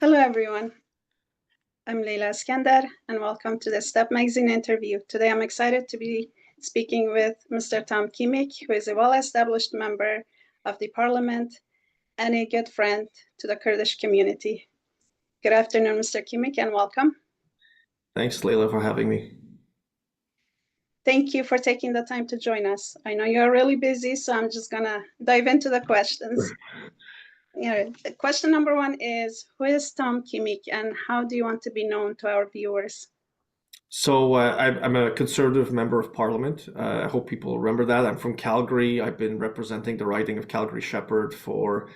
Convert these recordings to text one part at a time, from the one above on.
Hello, everyone. I'm Leila Iskandar, and welcome to the Step Magazine interview. Today, I'm excited to be speaking with Mr. Tom Kmiec, who is a well-established member of the parliament and a good friend to the Kurdish community. Good afternoon, Mr. Kmiec, and welcome. Thanks, Leila, for having me. Thank you for taking the time to join us. I know you're really busy, so I'm just gonna dive into the questions. Question number one is, who is Tom Kmiec and how do you want to be known to our viewers? So I'm a Conservative Member of Parliament. I hope people remember that. I'm from Calgary. I've been representing the riding of Calgary Shepherd for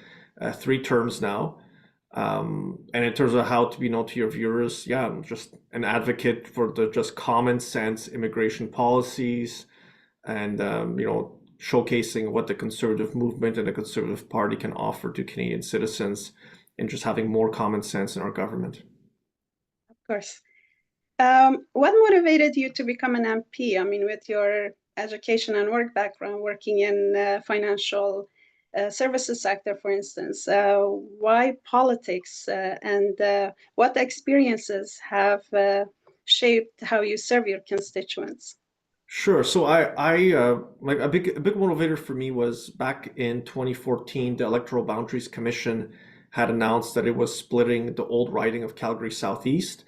3 terms now. And in terms of how to be known to your viewers, yeah, I'm just an advocate for the just common sense immigration policies and, showcasing what the Conservative movement and the Conservative Party can offer to Canadian citizens and just having more common sense in our government. Of course. What motivated you to become an MP? I mean, with your education and work background, working in financial services sector, for instance, why politics and what experiences have shaped how you serve your constituents? Sure. So I like a big motivator for me was back in 2014, the Electoral Boundaries Commission had announced that it was splitting the old riding of Calgary Southeast.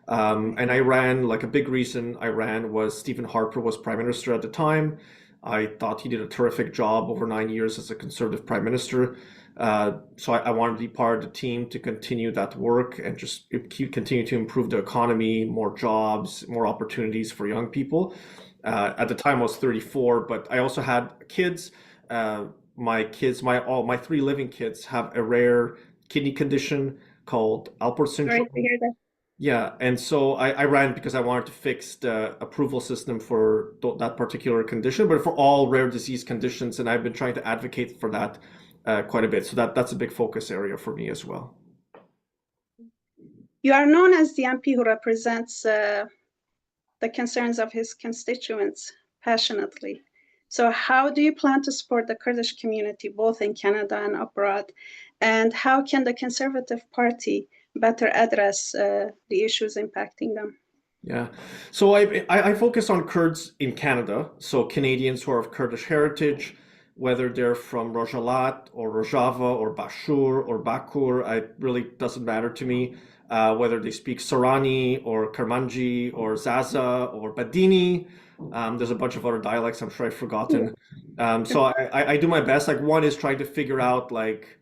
And I ran, like a big reason I ran was Stephen Harper was Prime Minister at the time. I thought he did a terrific job over 9 years as a Conservative Prime Minister. So I wanted to be part of the team to continue that work and just continue to improve the economy, more jobs, more opportunities for young people. At the time I was 34, but I also had kids. My 3 living kids have a rare kidney condition called Alport syndrome. Sorry to hear that. Yeah, and so I ran because I wanted to fix the approval system for that particular condition, but for all rare disease conditions, and I've been trying to advocate for that quite a bit. So that's a big focus area for me as well. You are known as the MP who represents the concerns of his constituents passionately. So how do you plan to support the Kurdish community, both in Canada and abroad? And how can the Conservative Party better address the issues impacting them? Yeah, so I focus on Kurds in Canada, so Canadians who are of Kurdish heritage, whether they're from Rojava or Rojava or Bashur or Bakur, it really doesn't matter to me. Whether they speak Sorani or Kermanji or Zaza or Badini. There's a bunch of other dialects I'm sure I've forgotten. So I do my best. Like, one is trying to figure out, like,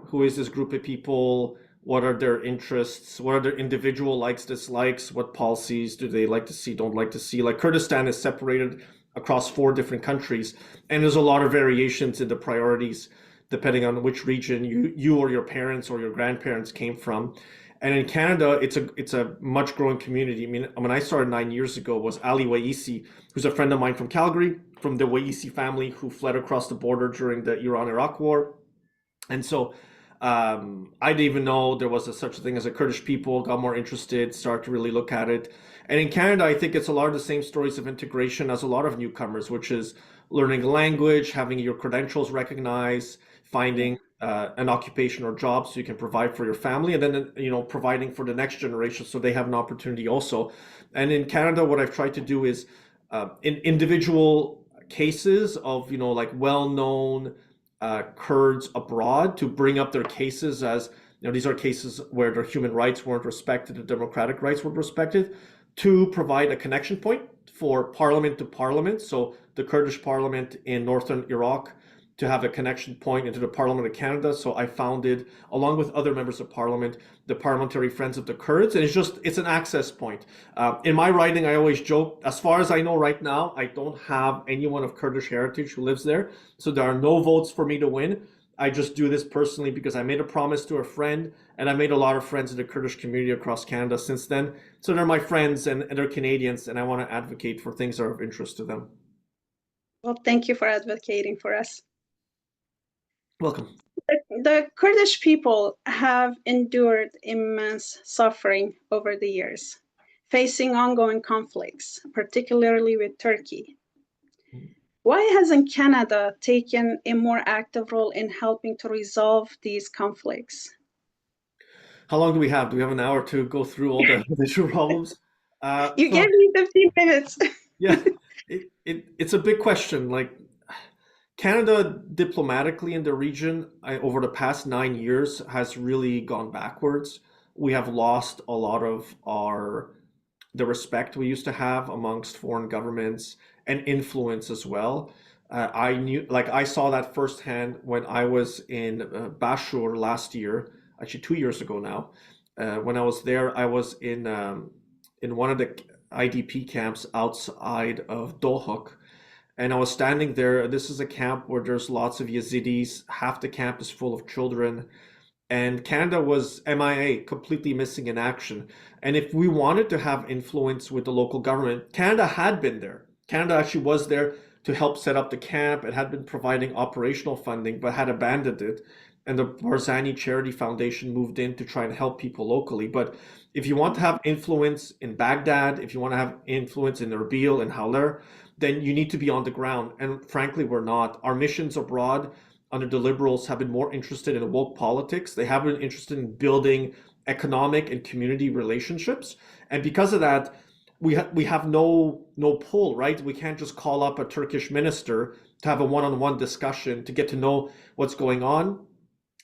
who is this group of people? What are their interests? What are their individual likes, dislikes? What policies do they like to see, don't like to see? Like, Kurdistan is separated across 4 different countries, and there's a lot of variations in the priorities depending on which region you or your parents or your grandparents came from. And in Canada, it's a much growing community. I mean, when I started 9 years ago, was Ali Waisi, who's a friend of mine from Calgary, from the Waisi family who fled across the border during the Iran-Iraq war. And so I didn't even know there was such a thing as a Kurdish people, got more interested, started to really look at it. And in Canada, I think it's a lot of the same stories of integration as a lot of newcomers, which is learning language, having your credentials recognized, finding an occupation or job so you can provide for your family, and then providing for the next generation so they have an opportunity also. And in Canada, what I've tried to do is in individual cases of like well-known Kurds abroad, to bring up their cases as these are cases where their human rights weren't respected, their democratic rights weren't respected, to provide a connection point for parliament to parliament. So the Kurdish parliament in northern Iraq to have a connection point into the Parliament of Canada. So I founded, along with other members of Parliament, the Parliamentary Friends of the Kurds. And it's an access point. In my writing, I always joke, as far as I know right now, I don't have anyone of Kurdish heritage who lives there. So there are no votes for me to win. I just do this personally because I made a promise to a friend, and I made a lot of friends in the Kurdish community across Canada since then. So they're my friends and they're Canadians, and I want to advocate for things that are of interest to them. Well, thank you for advocating for us. Welcome. The Kurdish people have endured immense suffering over the years, facing ongoing conflicts, particularly with Turkey. Why hasn't Canada taken a more active role in helping to resolve these conflicts? How long do we have? Do we have an hour to go through all the issue problems? You gave me 15 minutes. Yeah, it's a big question. Like Canada diplomatically in the region over the past 9 years has really gone backwards. We have lost a lot of the respect we used to have amongst foreign governments and influence as well. I saw that firsthand when I was in Bashur last year, actually 2 years ago now. When I was there, I was in one of the IDP camps outside of Dohuk, and I was standing there. This is a camp where there's lots of Yazidis. Half the camp is full of children. And Canada was MIA, completely missing in action. And if we wanted to have influence with the local government, Canada had been there. Canada actually was there to help set up the camp. It had been providing operational funding, but had abandoned it. And the Barzani Charity Foundation moved in to try and help people locally. But if you want to have influence in Baghdad, if you want to have influence in Erbil and Haller, then you need to be on the ground. And frankly, we're not. Our missions abroad under the Liberals have been more interested in woke politics. They have been interested in building economic and community relationships. And because of that, we have no pull, right? We can't just call up a Turkish minister to have a one-on-one discussion to get to know what's going on.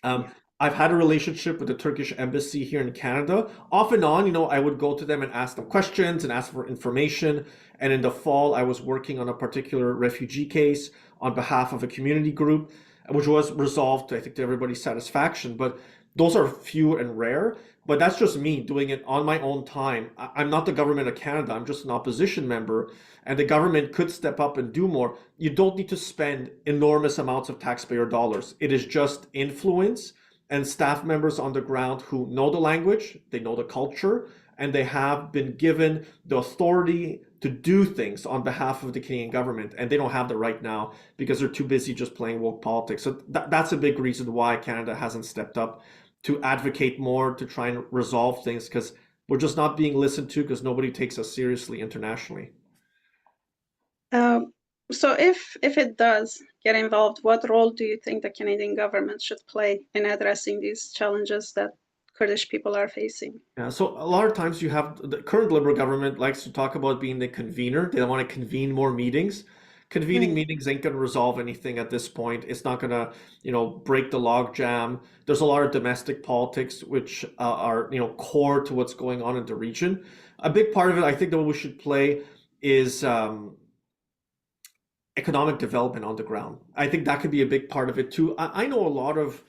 I've had a relationship with the Turkish embassy here in Canada. Off and on, I would go to them and ask them questions and ask for information. And in the fall, I was working on a particular refugee case on behalf of a community group, which was resolved, I think, to everybody's satisfaction. But those are few and rare. But that's just me doing it on my own time. I'm not the government of Canada. I'm just an opposition member. And the government could step up and do more. You don't need to spend enormous amounts of taxpayer dollars. It is just influence and staff members on the ground who know the language, they know the culture, and they have been given the authority to do things on behalf of the Canadian government. And they don't have that right now because they're too busy just playing woke politics. So that's a big reason why Canada hasn't stepped up to advocate more, to try and resolve things, because we're just not being listened to because nobody takes us seriously internationally. So if it does get involved, what role do you think the Canadian government should play in addressing these challenges that Kurdish people are facing? Yeah, so a lot of times you have the current Liberal government likes to talk about being the convener. They want to convene more meetings. Convening meetings ain't going to resolve anything at this point. It's not going to, break the logjam. There's a lot of domestic politics which are, core to what's going on in the region. A big part of it, I think, that we should play is economic development on the ground. I think that could be a big part of it too. I know a lot of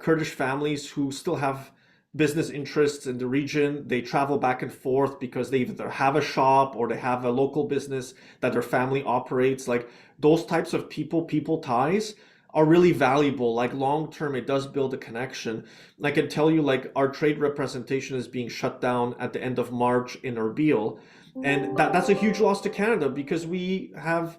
Kurdish families who still have business interests in the region. They travel back and forth because they either have a shop or they have a local business that their family operates. Like those types of people ties are really valuable. Like long term, it does build a connection. And I can tell you, like our trade representation is being shut down at the end of March in Erbil. And that's a huge loss to Canada because we have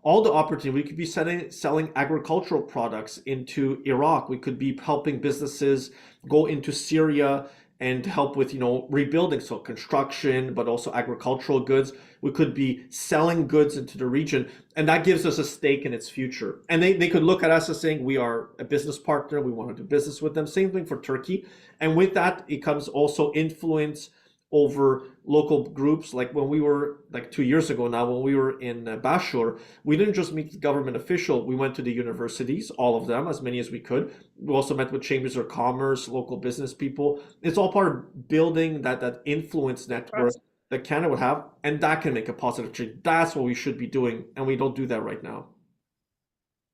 all the opportunity. We could be selling agricultural products into Iraq. We could be helping businesses go into Syria and help with, rebuilding, so construction, but also agricultural goods. We could be selling goods into the region, and that gives us a stake in its future. And they could look at us as saying we are a business partner, we want to do business with them. Same thing for Turkey. And with that, it comes also influence over local groups. Like when we were, like 2 years ago now, when we were in Bashur, we didn't just meet the government official, we went to the universities, all of them, as many as we could. We also met with chambers of commerce, local business people. It's all part of building that influence network that Canada would have, and that can make a positive change. That's what we should be doing, and we don't do that right now.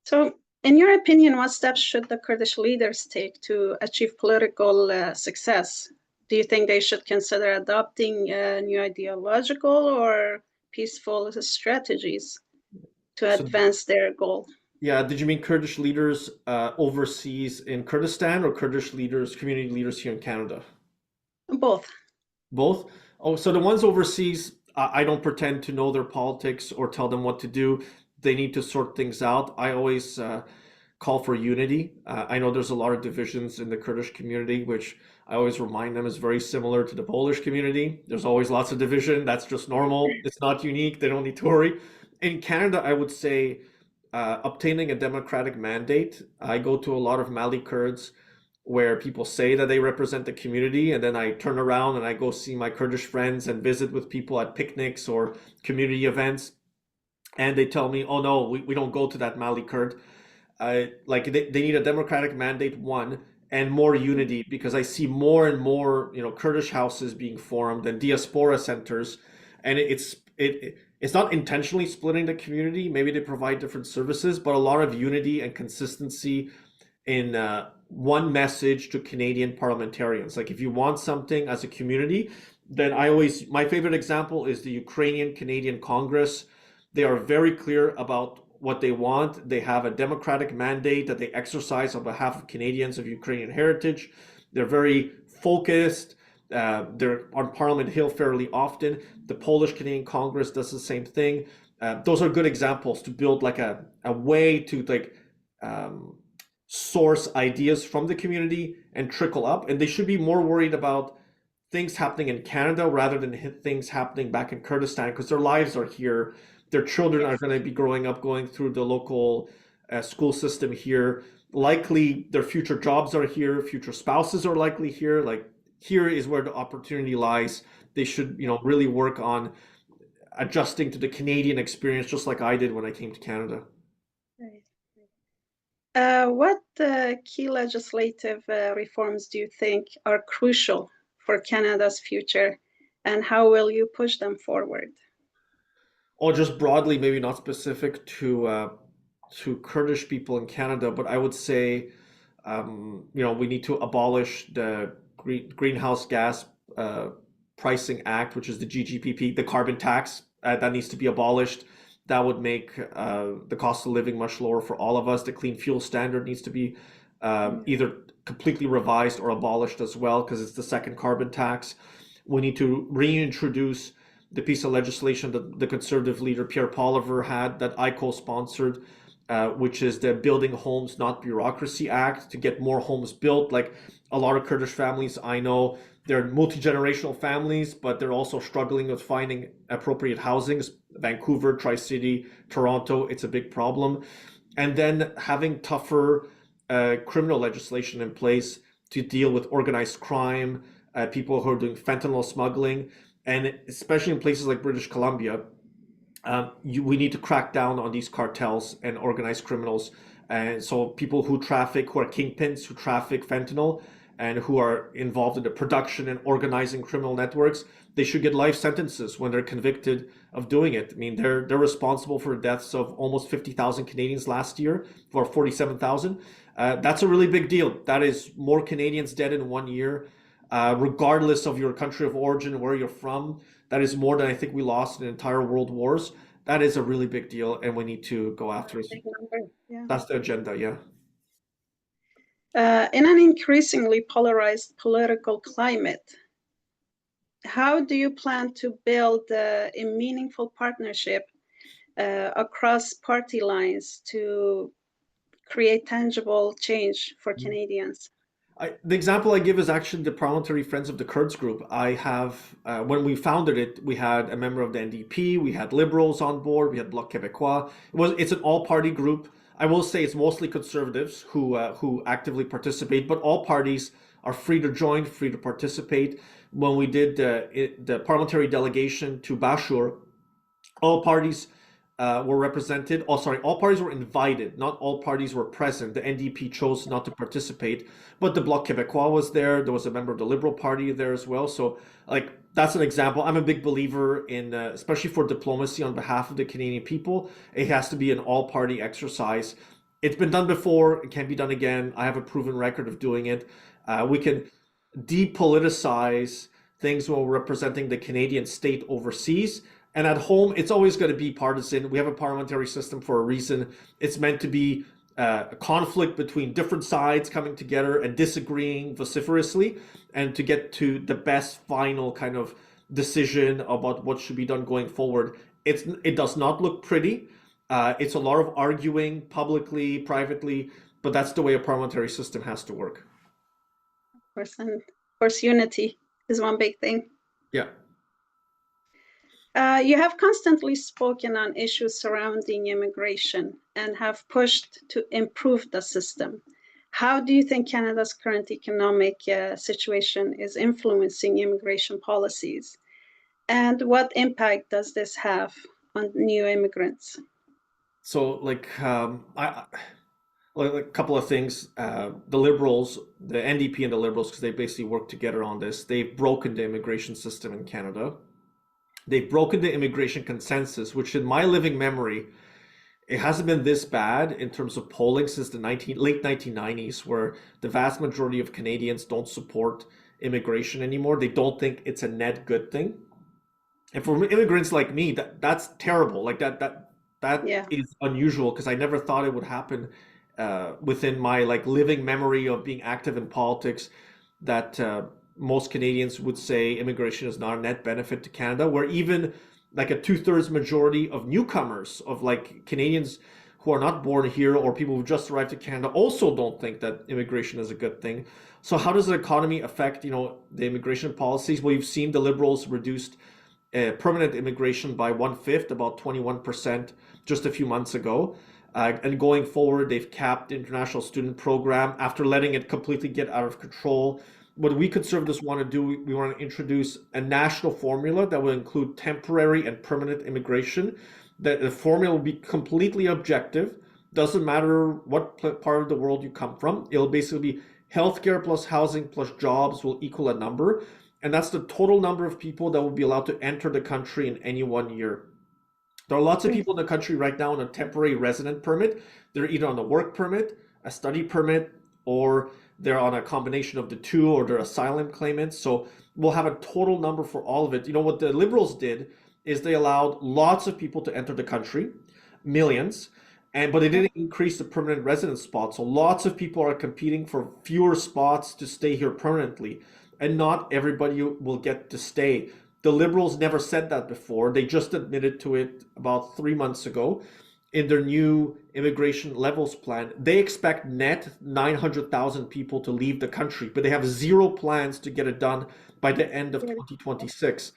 So in your opinion, what steps should the Kurdish leaders take to achieve political success? Do you think they should consider adopting new ideological or peaceful strategies to advance their goal? Yeah, did you mean Kurdish leaders overseas in Kurdistan or Kurdish leaders, community leaders here in Canada? Both. Both? Oh, so the ones overseas, I don't pretend to know their politics or tell them what to do. They need to sort things out. I always call for unity. I know there's a lot of divisions in the Kurdish community, which I always remind them is very similar to the Polish community. There's always lots of division. That's just normal. It's not unique. They don't need to worry. In Canada, I would say obtaining a democratic mandate. I go to a lot of Mali Kurds where people say that they represent the community, and then I turn around and I go see my Kurdish friends and visit with people at picnics or community events, and they tell me, oh no, we don't go to that Mali Kurd. Like they need a democratic mandate, one, and more unity, because I see more and more, you know, Kurdish houses being formed and diaspora centers, and it's not intentionally splitting the community. Maybe they provide different services, but a lot of unity and consistency in one message to Canadian parliamentarians. Like if you want something as a community, then my favorite example is the Ukrainian Canadian Congress. They are very clear about what they want. They have a democratic mandate that they exercise on behalf of Canadians of Ukrainian heritage. They're very focused. They're on Parliament Hill fairly often. The Polish Canadian Congress does the same thing. Those are good examples to build like a way to like source ideas from the community and trickle up. And they should be more worried about things happening in Canada rather than things happening back in Kurdistan, because their lives are here. Their children are going to be growing up, going through the local school system here. Likely their future jobs are here. Future spouses are likely here. Like here is where the opportunity lies. They should, you know, really work on adjusting to the Canadian experience, just like I did when I came to Canada. Right. What key legislative reforms do you think are crucial for Canada's future, and how will you push them forward? Or just broadly, maybe not specific to Kurdish people in Canada, but I would say, you know, we need to abolish the Greenhouse Gas Pricing Act, which is the GGPP, the carbon tax. That needs to be abolished. That would make the cost of living much lower for all of us. The clean fuel standard needs to be either completely revised or abolished as well, because it's the second carbon tax. We need to reintroduce the piece of legislation that the Conservative leader Pierre Poilievre had, that I co-sponsored, which is the Building Homes Not Bureaucracy Act, to get more homes built. Like a lot of Kurdish families I know, they're multi-generational families, but they're also struggling with finding appropriate housings. Vancouver, Tri-City, Toronto, it's a big problem. And then having tougher criminal legislation in place to deal with organized crime, people who are doing fentanyl smuggling, and especially in places like British Columbia, we need to crack down on these cartels and organized criminals. And so people who are kingpins, who traffic fentanyl, and who are involved in the production and organizing criminal networks, they should get life sentences when they're convicted of doing it. I mean, they're responsible for the deaths of almost 50,000 Canadians last year, or 47,000. That's a really big deal. That is more Canadians dead in 1 year. Regardless of your country of origin, where you're from, that is more than I think we lost in entire world wars. That is a really big deal, and we need to go after it. Yeah. That's the agenda, yeah. In an increasingly polarized political climate, how do you plan to build a meaningful partnership across party lines to create tangible change for Canadians? The example I give is actually the Parliamentary Friends of the Kurds group. I have, when we founded it, we had a member of the NDP, we had Liberals on board, we had Bloc Québécois. It's an all-party group. I will say it's mostly conservatives who actively participate, but all parties are free to join, free to participate. When we did the parliamentary delegation to Bashur, all parties were represented. Oh, sorry, all parties were invited. Not all parties were present. The NDP chose not to participate, but the Bloc Québécois was there. There was a member of the Liberal Party there as well. So, like, that's an example. I'm a big believer in, especially for diplomacy on behalf of the Canadian people, it has to be an all-party exercise. It's been done before. It can be done again. I have a proven record of doing it. We can depoliticize things when we're representing the Canadian state overseas. And at home, it's always going to be partisan. We have a parliamentary system for a reason. It's meant to be a conflict between different sides coming together and disagreeing vociferously, and to get to the best final kind of decision about what should be done going forward. It does not look pretty. It's a lot of arguing publicly, privately, but that's the way a parliamentary system has to work. Of course, and of course, unity is one big thing. Yeah. You have constantly spoken on issues surrounding immigration and have pushed to improve the system. how do you think Canada's current economic situation is influencing immigration policies? And what impact does this have on new immigrants? So, like, a couple of things. The Liberals, the NDP and the Liberals, because they basically work together on this, they've broken the immigration system in Canada. They've broken the immigration consensus, which in my living memory, it hasn't been this bad in terms of polling since the late 1990s, where the vast majority of Canadians don't support immigration anymore. They don't think it's a net good thing. And for immigrants like me, that's terrible. Like that is unusual, because I never thought it would happen within my like living memory of being active in politics, that most Canadians would say immigration is not a net benefit to Canada, where even like a 2/3 majority of newcomers, of like Canadians who are not born here or people who just arrived to Canada, also don't think that immigration is a good thing. So how does the economy affect, you know, the immigration policies? Well, you've seen the Liberals reduced permanent immigration by 1/5, about 21% just a few months ago. And going forward, they've capped the international student program after letting it completely get out of control. What we conservatives want to do, we want to introduce a national formula that will include temporary and permanent immigration. That the formula will be completely objective. Doesn't matter what part of the world you come from. It'll basically be healthcare plus housing plus jobs will equal a number. And that's the total number of people that will be allowed to enter the country in any 1 year. There are lots of people in the country right now on a temporary resident permit. They're either on a work permit, a study permit, or they're on a combination of the two, or they're asylum claimants. So we'll have a total number for all of it. You know, what the Liberals did is they allowed lots of people to enter the country, millions, but they didn't increase the permanent residence spots. So lots of people are competing for fewer spots to stay here permanently, and not everybody will get to stay. The Liberals never said that before. They just admitted to it about 3 months ago in their new immigration levels plan. They expect net 900,000 people to leave the country, but they have zero plans to get it done by the end of 2026.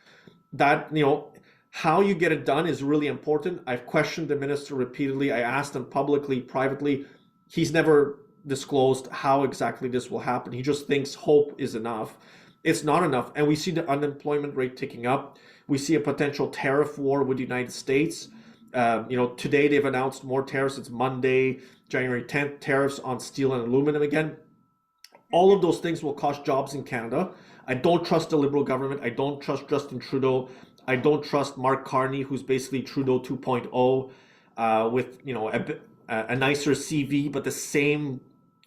That, you know, how you get it done is really important. I've questioned the minister repeatedly. I asked him publicly, privately. He's never disclosed how exactly this will happen. He just thinks hope is enough. It's not enough. And we see the unemployment rate ticking up. We see a potential tariff war with the United States. You know, today they've announced more tariffs. It's Monday, January 10th, tariffs on steel and aluminum again. All of those things will cost jobs in Canada. I don't trust the Liberal government. I don't trust Justin Trudeau. I don't trust Mark Carney, who's basically Trudeau 2.0, with, you know, a nicer CV, but the same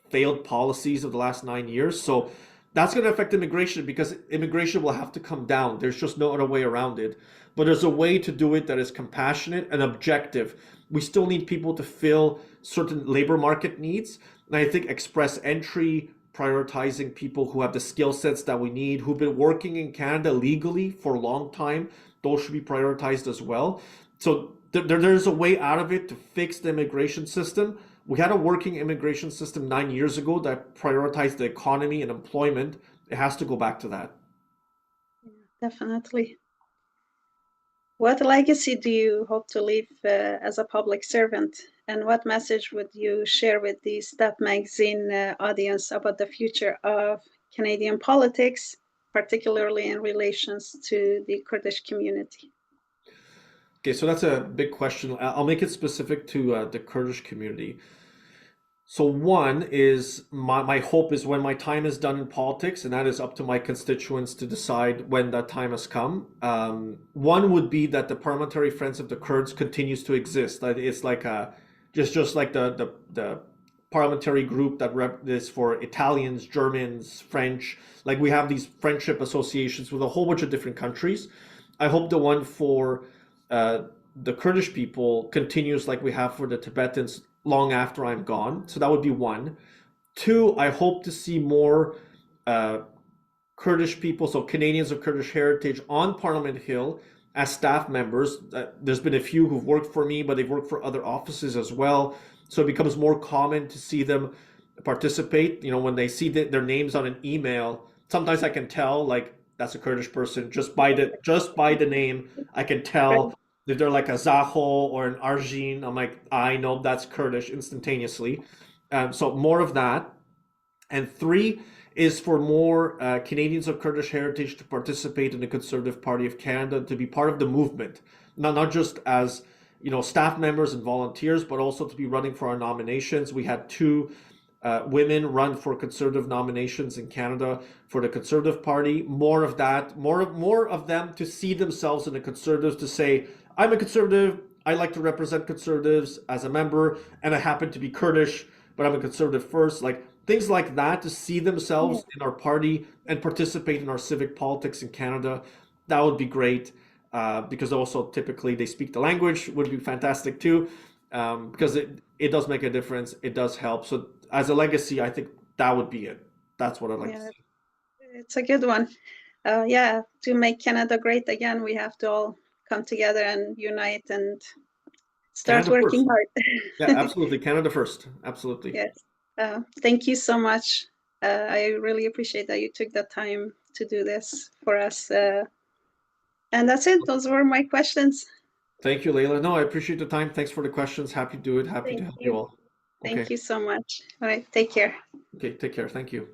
failed policies of the last 9 years. So that's going to affect immigration, because immigration will have to come down. There's just no other way around it. But there's a way to do it that is compassionate and objective. We still need people to fill certain labor market needs. And I think express entry, prioritizing people who have the skill sets that we need, who've been working in Canada legally for a long time, those should be prioritized as well. So there's a way out of it to fix the immigration system. We had a working immigration system 9 years ago that prioritized the economy and employment. It has to go back to that. Definitely. What legacy do you hope to leave as a public servant? And what message would you share with the Step Magazine audience about the future of Canadian politics, particularly in relations to the Kurdish community? Okay, so that's a big question. I'll make it specific to the Kurdish community. So one is my hope is when my time is done in politics, and that is up to my constituents to decide when that time has come. One would be that the Parliamentary Friends of the Kurds continues to exist. That it's like a just like the parliamentary group that is for Italians, Germans, French. Like we have these friendship associations with a whole bunch of different countries. I hope the one for the Kurdish people continues like we have for the Tibetans long after I'm gone. So that would be one. Two, I hope to see more Kurdish people, so Canadians of Kurdish heritage, on Parliament Hill as staff members. There's been a few who've worked for me, but they've worked for other offices as well. So it becomes more common to see them participate. You know, when they see their names on an email, sometimes I can tell, like, that's a Kurdish person just by the name. I can tell if they're like a Zaho or an Arjin. I'm like, I know that's Kurdish instantaneously. So more of that. And 3 is for more Canadians of Kurdish heritage to participate in the Conservative Party of Canada, to be part of the movement, not just as staff members and volunteers, but also to be running for our nominations. We had 2 women run for Conservative nominations in Canada for the Conservative Party. More of that, more of them to see themselves in the Conservatives, to say, I'm a Conservative, I like to represent Conservatives as a member, and I happen to be Kurdish, but I'm a Conservative first. Like things like that, to see themselves in our party and participate in our civic politics in Canada. That would be great, because also typically they speak the language, would be fantastic too, because it does make a difference. It does help. So as a legacy, I think that would be it. That's what I'd like to see. It's a good one. To make Canada great again, we have to all come together and unite and start Canada working first. hard. Yeah, absolutely. Canada first. Absolutely. Yes. Thank you so much. I really appreciate that you took the time to do this for us. And that's it. Those were my questions. Thank you, Leila. No, I appreciate the time. Thanks for the questions. Happy to do it. Happy to help you all. Thank you so much. All right. Take care. Okay, take care. Thank you.